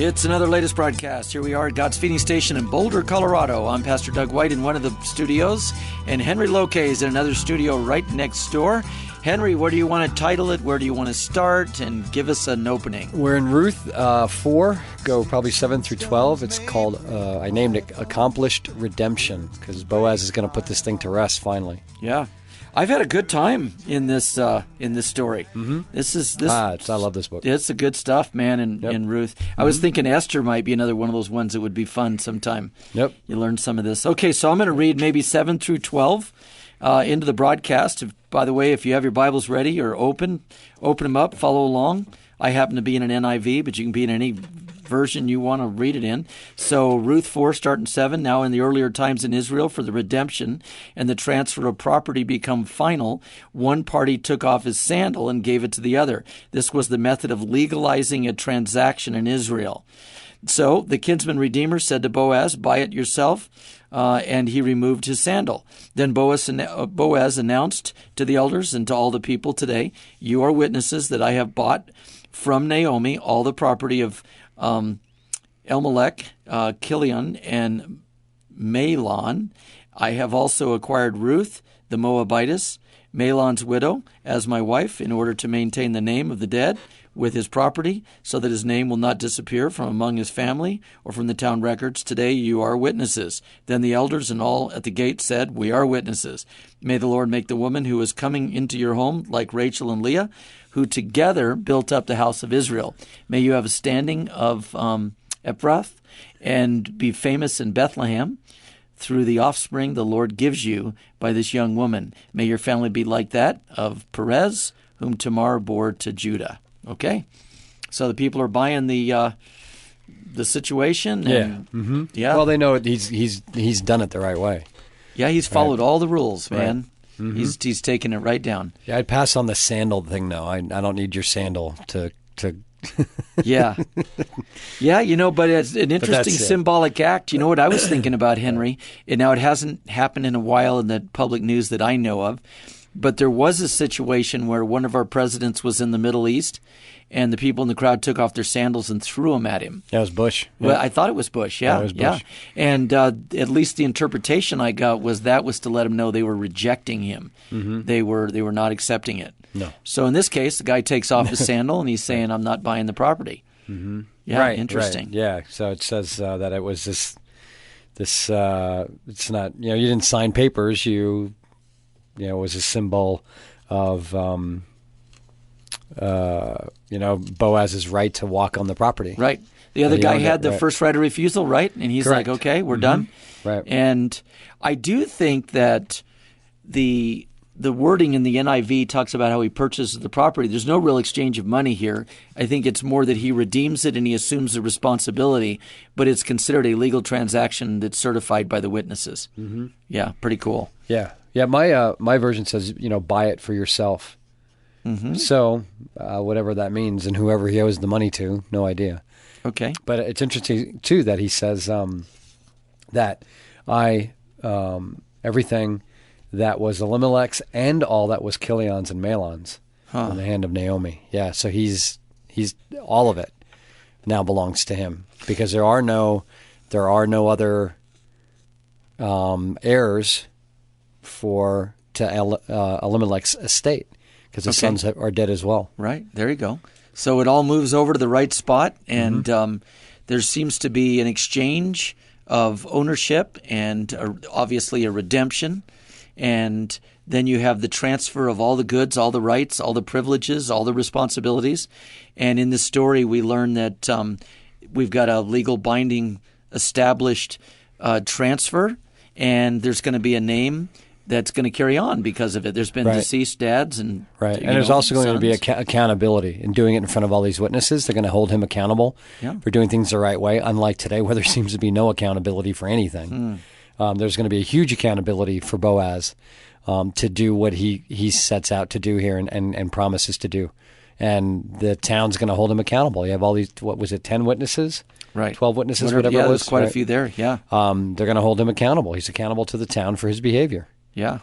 It's another latest broadcast. Here we are at God's Feeding Station in Boulder, Colorado. I'm Pastor Doug White in one of the studios, and Henry Loke is in another studio right next door. Henry, what do you want to title it? Where do you want to start? And give us an opening. We're in Ruth 4, go probably 7 through 12. It's called, I named it Accomplished Redemption, because Boaz is going to put this thing to rest finally. Yeah. I've had a good time in this story. Mm-hmm. I love this book. It's the good stuff, man. In Ruth, I was thinking Esther might be another one of those ones that would be fun sometime. Yep, you learn some of this. Okay, so I'm going to read maybe 7 through 12 into the broadcast. By the way, if you have your Bibles ready or open them up, follow along. I happen to be in an NIV, but you can be in any version you want to read it in. So Ruth 4, starting 7, now in the earlier times in Israel, for the redemption and the transfer of property become final, one party took off his sandal and gave it to the other. This was the method of legalizing a transaction in Israel. So the kinsman redeemer said to Boaz, "Buy it yourself," and he removed his sandal. Then Boaz announced to the elders and to all the people today, "You are witnesses that I have bought from Naomi all the property of Elimelech, Chilion, and Mahlon. I have also acquired Ruth, the Moabitess, Mahlon's widow, as my wife, in order to maintain the name of the dead with his property, so that his name will not disappear from among his family or from the town records. Today you are witnesses." Then the elders and all at the gate said, "We are witnesses. May the Lord make the woman who is coming into your home like Rachel and Leah, who together built up the house of Israel. May you have a standing of Ephrath and be famous in Bethlehem through the offspring the Lord gives you by this young woman. May your family be like that of Perez, whom Tamar bore to Judah." Okay, so the people are buying the situation. And, yeah. Well, they know he's done it the right way. Yeah, he's followed all the rules, man. Right. Mm-hmm. He's taken it right down. Yeah, I'd pass on the sandal thing though. I don't need your sandal to. Yeah, but it's an interesting symbolic act. You know what I was thinking about, Henry? And now it hasn't happened in a while in the public news that I know of, but there was a situation where one of our presidents was in the Middle East, and the people in the crowd took off their sandals and threw them at him. That was Bush. Yeah. Well, I thought it was Bush. Yeah, it was Bush. And at least the interpretation I got was to let him know they were rejecting him. Mm-hmm. They were not accepting it. No. So in this case, the guy takes off his sandal and he's saying, "I'm not buying the property." Mm-hmm. Yeah, right, interesting. Right. Yeah. So it says that it was this. It's not. You didn't sign papers. It was a symbol of. Boaz's right to walk on the property. Right. The other guy had the first right of refusal, right? And he's Correct. like, "Okay, we're done." Right. And I do think that the wording in the NIV talks about how he purchases the property. There's no real exchange of money here. I think it's more that he redeems it and he assumes the responsibility, but it's considered a legal transaction that's certified by the witnesses. Mm-hmm. Yeah, pretty cool. Yeah. Yeah, my version says, buy it for yourself. Mm-hmm. So, whatever that means, and whoever he owes the money to, no idea. Okay. But it's interesting, too, that he says that everything that was Elimelech's and all that was Chilion's and Mahlon's in the hand of Naomi. Yeah, so he's all of it now belongs to him, because there are no other heirs to Elimelech's estate, because his sons are dead as well. Right, there you go. So it all moves over to the right spot, and there seems to be an exchange of ownership and obviously a redemption. And then you have the transfer of all the goods, all the rights, all the privileges, all the responsibilities. And in this story, we learn that we've got a legal binding established transfer, and there's going to be a name that's going to carry on because of it. There's been deceased dads and and there's also going to be accountability in doing it in front of all these witnesses. They're going to hold him accountable for doing things the right way, unlike today where there seems to be no accountability for anything. There's going to be a huge accountability for Boaz to do what he sets out to do here and promises to do. And the town's going to hold him accountable. You have all these, 10 witnesses? Right. 12 witnesses, whatever it was. There's quite a few there, yeah. They're going to hold him accountable. He's accountable to the town for his behavior. Yeah.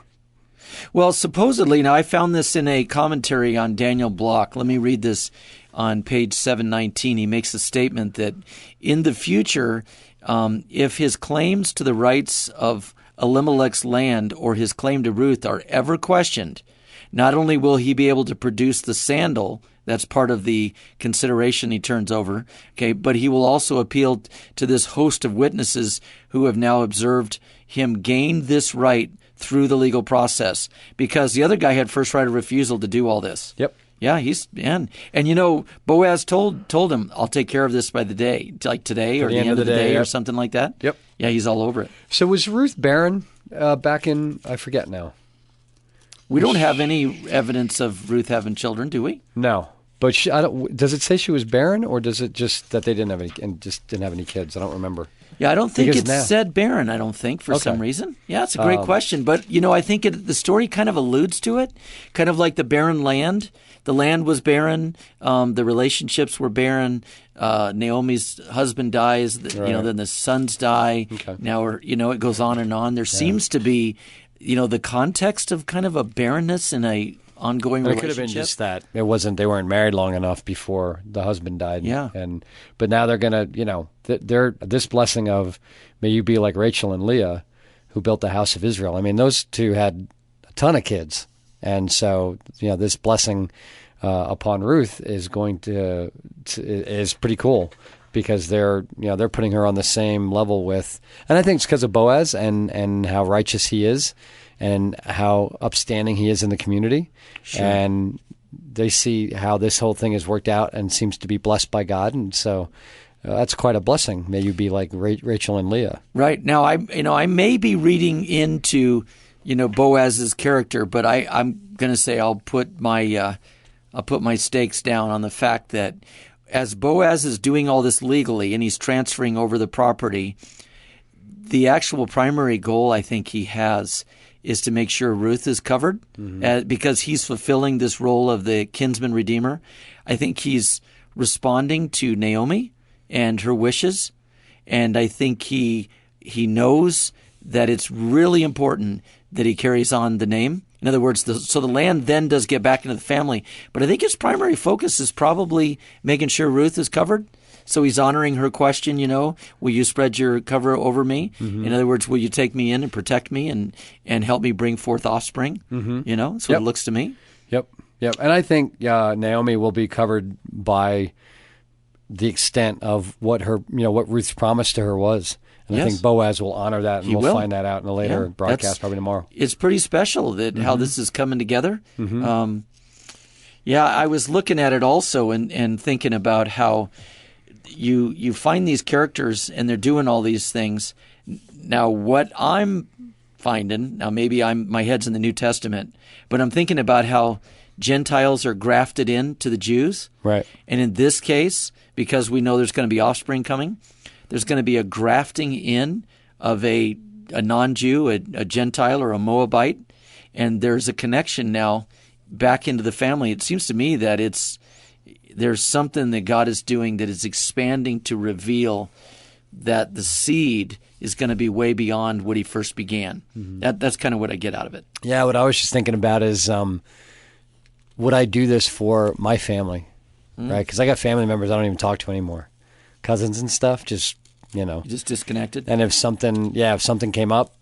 Well, supposedly, now I found this in a commentary on Daniel Block. Let me read this on page 719. He makes a statement that in the future, if his claims to the rights of Elimelech's land or his claim to Ruth are ever questioned, not only will he be able to produce the sandal, that's part of the consideration he turns over, okay, but he will also appeal to this host of witnesses who have now observed him gain this right through the legal process, because the other guy had first right of refusal to do all this. Yep. Yeah, and Boaz told him, "I'll take care of this by the day, like today or the end of the day yep. or something like that." Yep. Yeah, he's all over it. So was Ruth barren back in? I forget now. We don't have any evidence of Ruth having children, do we? No, but does it say she was barren, or does it just that they didn't have any and just didn't have any kids? I don't remember. Yeah, I don't think it said barren, I don't think, for some reason. Yeah, it's a great question. But, I think the story kind of alludes to it, kind of like the barren land. The land was barren. The relationships were barren. Naomi's husband dies. Then the sons die. Okay. Now, it goes on and on. There seems to be, the context of kind of a barrenness in a ongoing relationship. It could have been just that they weren't married long enough before the husband died. Yeah. But now they're gonna, they're this blessing of may you be like Rachel and Leah, who built the house of Israel. I mean, those two had a ton of kids, and so this blessing upon Ruth is going to is pretty cool, because they're putting her on the same level with, and I think it's because of Boaz and how righteous he is, and how upstanding he is in the community. Sure. And they see how this whole thing has worked out and seems to be blessed by God. And so that's quite a blessing. May you be like Rachel and Leah. Right. Now, I may be reading into, Boaz's character, but I'm going to say I'll put my stakes down on the fact that as Boaz is doing all this legally and he's transferring over the property, the actual primary goal I think he has is to make sure Ruth is covered, because he's fulfilling this role of the kinsman redeemer. I think he's responding to Naomi and her wishes, and I think he knows that it's really important that he carries on the name. In other words, so the land then does get back into the family, but I think his primary focus is probably making sure Ruth is covered. So he's honoring her question, will you spread your cover over me? Mm-hmm. In other words, will you take me in and protect me and help me bring forth offspring? Mm-hmm. That's what it looks to me. Yep. And I think Naomi will be covered by the extent of what Ruth's promise to her was. And I think Boaz will honor that, and we'll find that out in a later broadcast, probably tomorrow. It's pretty special that how this is coming together. Mm-hmm. I was looking at it also and thinking about how you find these characters and they're doing all these things. Now, what I'm finding, maybe my head's in the New Testament, but I'm thinking about how Gentiles are grafted into the Jews. Right. And in this case, because we know there's going to be offspring coming, there's going to be a grafting in of a non-Jew, a Gentile or a Moabite, and there's a connection now back into the family. It seems to me that there's something that God is doing that is expanding to reveal that the seed is going to be way beyond what he first began. Mm-hmm. That's kind of what I get out of it. Yeah, what I was just thinking about is would I do this for my family, right? Because I got family members I don't even talk to anymore. Cousins and stuff, just, You're just disconnected? And if something came up,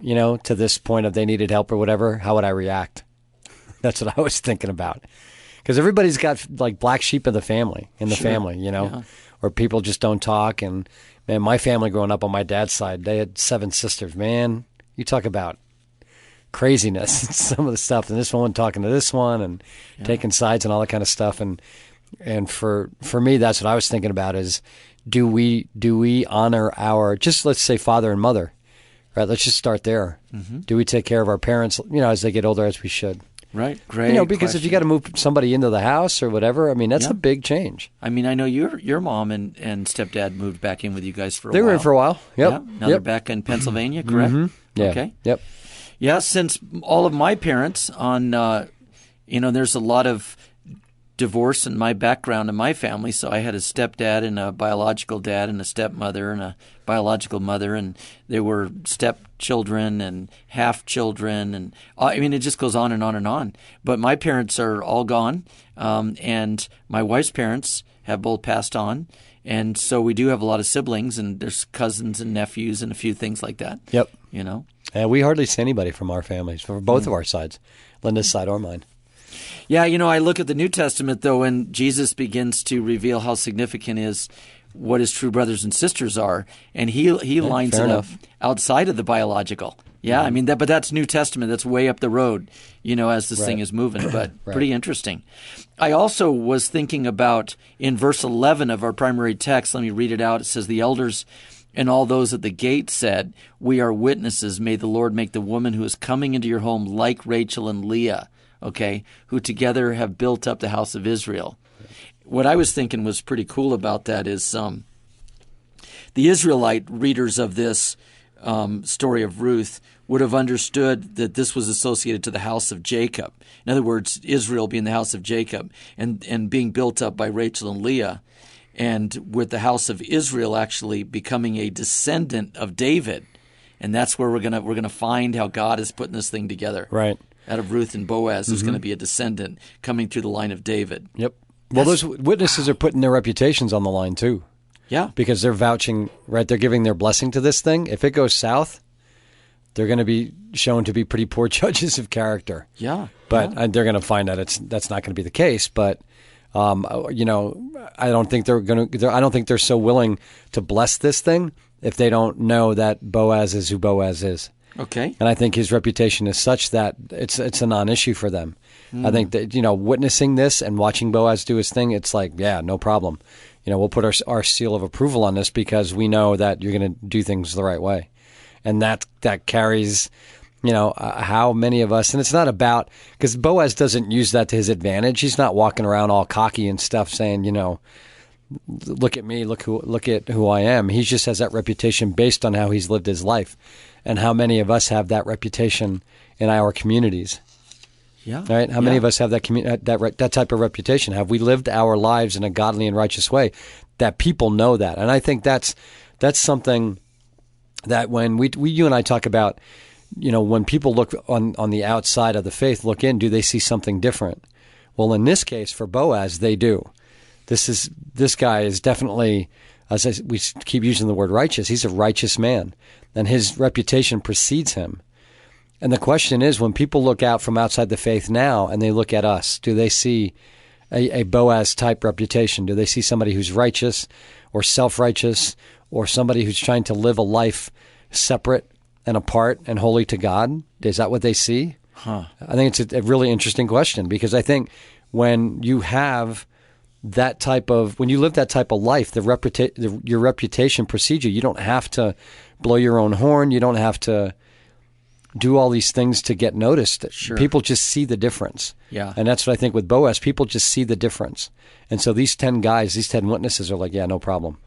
to this point of they needed help or whatever, how would I react? That's what I was thinking about. Because everybody's got like black sheep of the family, or people just don't talk. And man, my family growing up on my dad's side, they had 7 sisters. Man, you talk about craziness, some of the stuff. And this one talking to this one and taking sides and all that kind of stuff. And for me, that's what I was thinking about is, do we honor our, just let's say father and mother, right? Let's just start there. Mm-hmm. Do we take care of our parents, as they get older, as we should? Right. Great. Because if you got to move somebody into the house or whatever, I mean, that's a big change. I mean, I know your mom and stepdad moved back in with you guys for a while. They were in for a while. Yep. Yeah. Now they're back in Pennsylvania, correct? Mm-hmm. Yeah. Okay. Yep. Yeah. Since all of my parents there's a lot of divorce in my background and my family. So I had a stepdad and a biological dad and a stepmother and a biological mother, and they were stepchildren and half children, and I mean, it just goes on and on and on. But my parents are all gone, and my wife's parents have both passed on. And so we do have a lot of siblings, and there's cousins and nephews and a few things like that. Yep. You know? And we hardly see anybody from our families, for both of our sides, Linda's side or mine. Yeah, you know, I look at the New Testament, though, and Jesus begins to reveal how significant is what his true brothers and sisters are, and he lines it up outside of the biological. Yeah, I mean, but that's New Testament. That's way up the road, you know, as this thing is moving, but pretty interesting. I also was thinking about, in verse 11 of our primary text, let me read it out. It says, "The elders and all those at the gate said, 'We are witnesses. May the Lord make the woman who is coming into your home like Rachel and Leah,'" okay, "who together have built up the house of Israel." What I was thinking was pretty cool about that is the Israelite readers of this story of Ruth would have understood that this was associated to the house of Jacob. In other words, Israel being the house of Jacob and being built up by Rachel and Leah, and with the house of Israel actually becoming a descendant of David. And that's where we're gonna find how God is putting this thing together. Right. Out of Ruth and Boaz, there's going to be a descendant coming through the line of David. Yep. Well, those witnesses are putting their reputations on the line too. Yeah. Because they're vouching, right? They're giving their blessing to this thing. If it goes south, they're going to be shown to be pretty poor judges of character. Yeah. But they're going to find out that's not going to be the case. But you know, I don't think I don't think they're so willing to bless this thing if they don't know that Boaz is who Boaz is. Okay. And I think his reputation is such that it's a non-issue for them. I think that, you know, witnessing this and watching Boaz do his thing, it's like, yeah, no problem. You know, we'll put our seal of approval on this because we know that you're going to do things the right way. And that carries, you know, how many of us, and it's not about, because Boaz doesn't use that to his advantage. He's not walking around all cocky and stuff saying, you know, look at me, look at who I am. He just has that reputation based on how he's lived his life. And how many of us have that reputation in our communities? Yeah. Right? How many of us have that type of reputation? Have we lived our lives in a godly and righteous way that people know that? And I think that's something that when you and I talk about, you know, when people look on the outside of the faith, look in, do they see something different? Well, in this case, for Boaz, they do. This guy is definitely, we keep using the word righteous. He's a righteous man, and his reputation precedes him. And the question is, when people look out from outside the faith now and they look at us, do they see a Boaz-type reputation? Do they see somebody who's righteous or self-righteous or somebody who's trying to live a life separate and apart and holy to God? Is that what they see? I think it's a really interesting question, because I think when you have when you live that type of life, your reputation precedes you. You don't have to blow your own horn. You don't have to do all these things to get noticed. Sure. People just see the difference. Yeah. And that's what I think with Boaz. People just see the difference. And so these 10 guys, these 10 witnesses are like, yeah, no problem.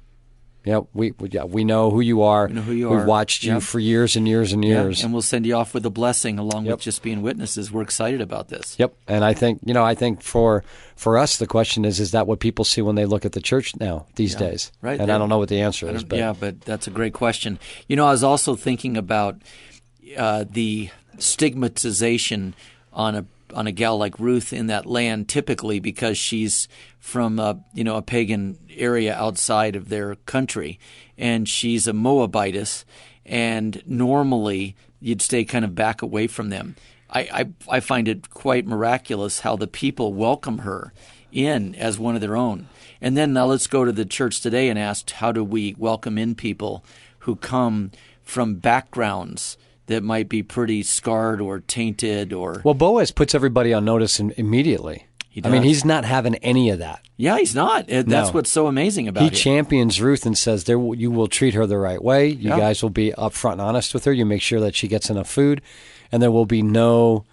Yeah, we know who you are. We know who you We've are. watched you for years and years and years. Yeah. And we'll send you off with a blessing along with just being witnesses. We're excited about this. Yep. And I think for us, the question is that what people see when they look at the church now these days? Right. And I don't know what the answer is. But that's a great question. You know, I was also thinking about the stigmatization on a gal like Ruth in that land, typically because she's from a pagan area outside of their country, and she's a Moabitess, and normally you'd stay kind of back away from them. I find it quite miraculous how the people welcome her in as one of their own. And then now let's go to the church today and ask, how do we welcome in people who come from backgrounds that might be pretty scarred or tainted? Well, Boaz puts everybody on notice immediately. I mean, he's not having any of that. Yeah, he's not. That's what's so amazing about it. He champions Ruth and says, you will treat her the right way. You guys will be upfront and honest with her. You make sure that she gets enough food. And there will be no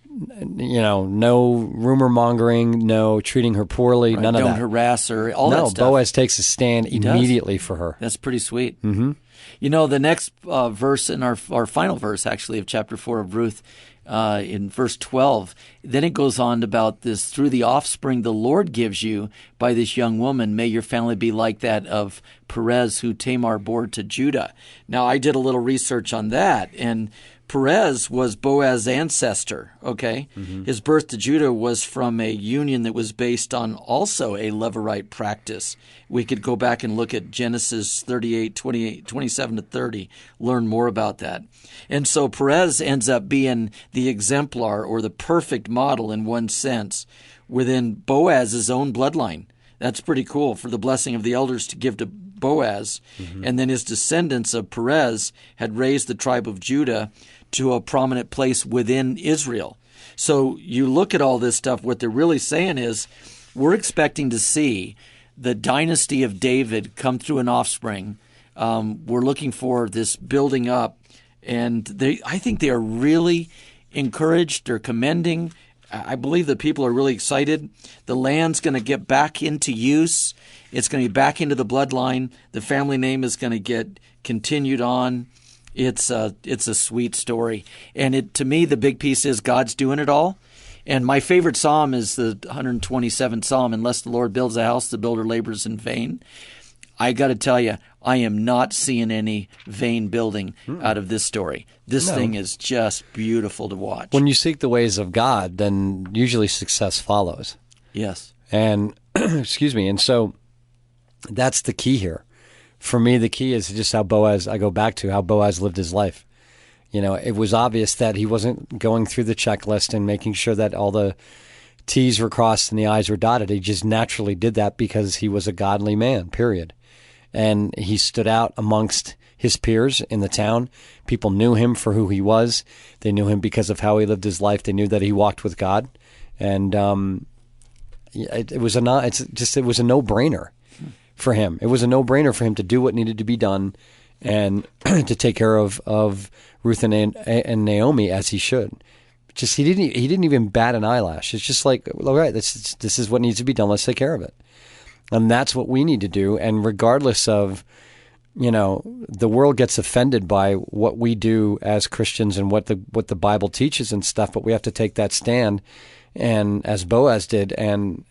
rumor mongering, no treating her poorly, none of that. Don't harass her, all that stuff. No, Boaz takes a stand immediately for her. That's pretty sweet. Mm-hmm. You know, the next verse in our final verse, actually, of chapter 4 of Ruth, in verse 12. Then it goes on about this, through the offspring the Lord gives you by this young woman, may your family be like that of Perez, who Tamar bore to Judah. Now, I did a little research on that, and Perez was Boaz's ancestor, okay? Mm-hmm. His birth to Judah was from a union that was based on also a Levirate practice. We could go back and look at Genesis 38, 28, 27 to 30, learn more about that. And so Perez ends up being the exemplar or the perfect model in one sense within Boaz's own bloodline. That's pretty cool for the blessing of the elders to give to Boaz. Mm-hmm. And then his descendants of Perez had raised the tribe of Judah to a prominent place within Israel. So you look at all this stuff, what they're really saying is we're expecting to see the dynasty of David come through an offspring. We're looking for this building up, and I think they are really encouraged. They're commending. I believe that people are really excited. The land's going to get back into use. It's going to be back into the bloodline. The family name is going to get continued on. It's a sweet story. And to me, the big piece is God's doing it all. And my favorite psalm is the 127th Psalm, unless the Lord builds a house, the builder labors in vain. I got to tell you, I am not seeing any vain building out of this story. This thing is just beautiful to watch. When you seek the ways of God, then usually success follows. Yes. And, excuse me, and so that's the key here. For me, the key is just how Boaz, I go back to how Boaz lived his life. You know, it was obvious that he wasn't going through the checklist and making sure that all the T's were crossed and the I's were dotted. He just naturally did that because he was a godly man, period. And he stood out amongst his peers in the town. People knew him for who he was. They knew him because of how he lived his life. They knew that he walked with God. And it was a no-brainer for him. It was a no-brainer for him to do what needed to be done and to take care of Ruth and Naomi as he should. Just he didn't even bat an eyelash. It's just like, all right, this is what needs to be done. Let's take care of it. And that's what we need to do. And regardless of, the world gets offended by what we do as Christians and what the Bible teaches and stuff, but we have to take that stand, and as Boaz did, and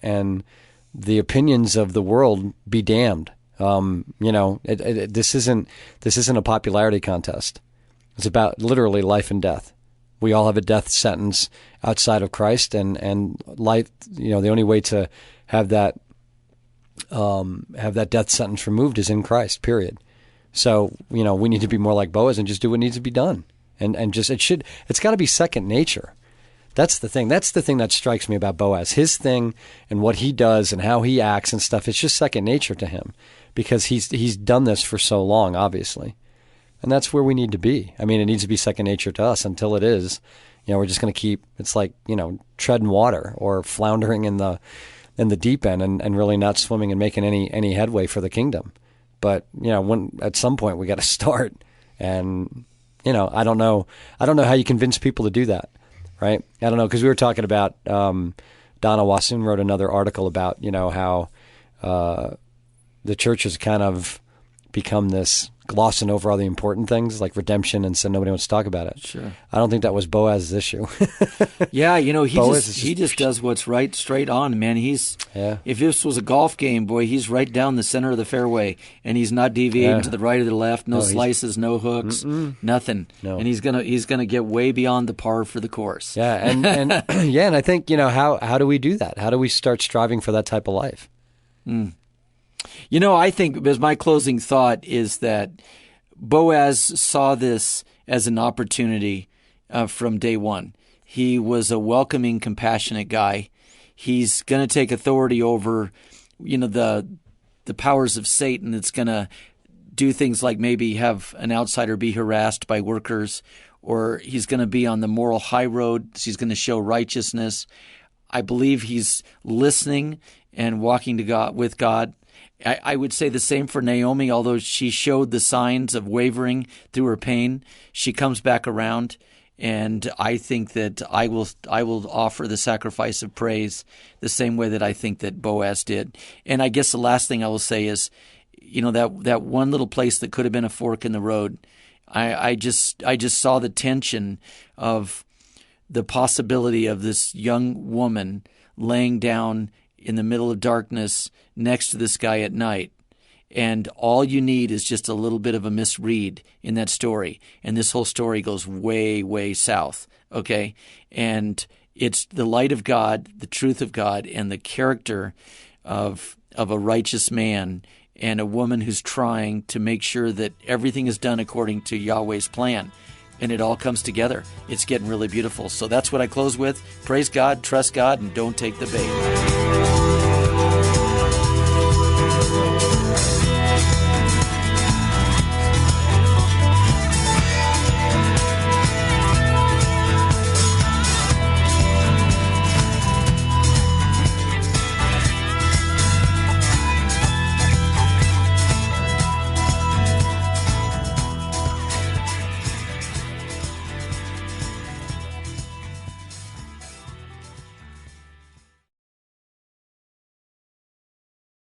the opinions of the world be damned. This isn't a popularity contest. It's about literally life and death. We all have a death sentence outside of Christ, and life. The only way to have that death sentence removed is in Christ. Period. So we need to be more like Boaz and just do what needs to be done, and just it's got to be second nature. That's the thing. That's the thing that strikes me about Boaz. His thing and what he does and how he acts and stuff. It's just second nature to him because he's done this for so long, obviously. And that's where we need to be. I mean, it needs to be second nature to us. Until it is, we're just going to keep. It's like treading water or floundering in the deep end and really not swimming and making any headway for the kingdom. But when at some point we got to start. And I don't know how you convince people to do that. Right? I don't know, because we were talking about Donna Wasson wrote another article about how the church has kind of become this glossing over all the important things like redemption, and so nobody wants to talk about it. Sure. I don't think that was Boaz's issue. Yeah, he just does what's right straight on, man. If this was a golf game, boy, he's right down the center of the fairway, and he's not deviating to the right or the left. No slices, no hooks, nothing. No. And he's gonna get way beyond the par for the course. Yeah, and and I think how do we do that? How do we start striving for that type of life? I think as my closing thought is that Boaz saw this as an opportunity from day one. He was a welcoming, compassionate guy. He's going to take authority over, the powers of Satan that's going to do things like maybe have an outsider be harassed by workers, or he's going to be on the moral high road. He's going to show righteousness. I believe he's listening and walking with God. I would say the same for Naomi, although she showed the signs of wavering through her pain. She comes back around, and I think that I will offer the sacrifice of praise the same way that I think that Boaz did. And I guess the last thing I will say is, that one little place that could have been a fork in the road, I just saw the tension of the possibility of this young woman laying down in the middle of darkness next to this guy at night. And all you need is just a little bit of a misread in that story. And this whole story goes way, way south. Okay? And it's the light of God, the truth of God, and the character of a righteous man and a woman who's trying to make sure that everything is done according to Yahweh's plan. And it all comes together. It's getting really beautiful. So that's what I close with. Praise God, trust God, and don't take the bait.